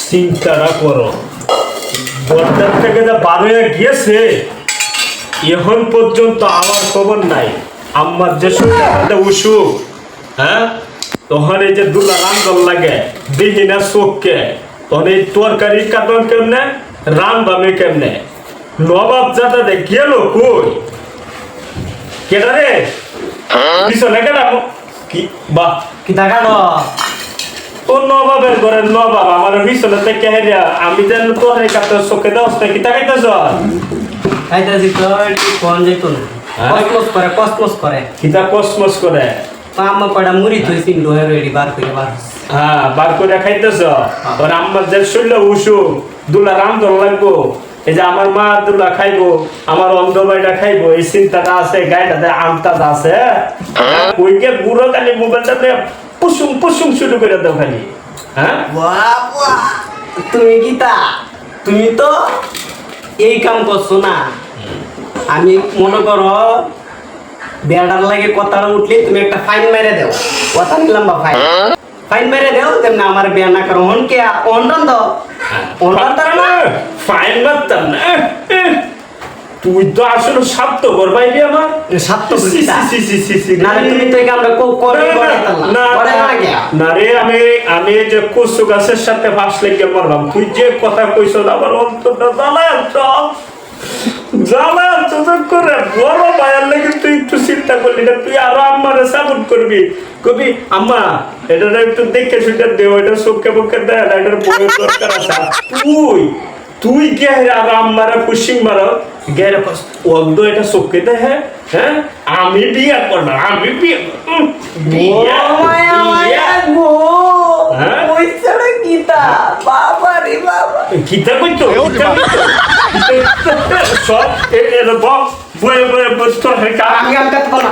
চিন্তাটা করো, বর্দার থেকে যা বার হয়ে গিয়েছে এখন পর্যন্ত আমার খবর নাই। আমার যে শরীরে উসুক, হ্যাঁ, তখন এই যে দুলা রান্ধন লাগে দেখি না চোখকে, তখন এই তরকারি কাটন কেমনে, রান্ধামে কেমনে। নবাব জাদা দে গেল কই? কেটা রে পিছনে কেটা কি বাহ কি দেখানো তোর নবাবের ঘরের নবাব আমার পিছনে থেকে হেরিয়া আমি যেন তোর কাছে চোখে দেওয়া কি তাকাইতেছ? খাইতেছি তো একটু ফোন যেত না, কসমস করে কিতা কসমস করে। আম্মা কয়টা মুড়ি থইছি লোহে রেডি বার করে বার হ্যাঁ, বার করে খাইতেছ। ওর আম্মার যে শরীর উসু দুলা রান্ধন লাগবো, এই যে আমার মা দুলা খাইবো, আমার অন্ধ ভাইটা খাইবো, এই চিন্তাটা আছে, গাইটাতে আমতাটা আছে। ওই যে বুড়ো খালি মোবাইলটা পুসুম পুসুম শুরু করে দাও খালি। হ্যাঁ, তুমি কি তা তুমি তো এই কাম করছো না। আমি মনে করো বেড়ার লাগে কথা উঠলে তুমি একটা ফাইন মেরে দাও, কথা নিলাম বা ফাইন ফাইন মেরে দাও, তেমনি আমার বিয়া না করো হন কে অনরান দাও অনরান তারা না ফাইন মারতাম না। তুই তো আসলে স্বার্থ করবাই আমার স্বার্থ না তুমি তো এই কামটা করে না রে। আমি যে কচু গাছের সাথে ফাঁস লেগে মরলাম। তুই যে কথা কইছ আমার অন্তরটা জ্বালায় করে বড় ভাইয়ার লেগে তুই একটু চিন্তা করলি না। তুই আরো আম্মারে সাপোর্ট করবি, কবি আম্মা এটা একটু দেখে শুনে দেও, এটা চোখে মুখে দেয় না, এটার বইয়ের দরকার আছে। তুই গেরে আর আম্মারা পুশিং মারো গেরে অগ্ধ এটা চোখে দেয়। হ্যাঁ, আমি বিয়ে করবো, আমি বিয়ে গীতা কইতো সব বয়ে বয়ে বসতো। আমি আনতে পারবো না,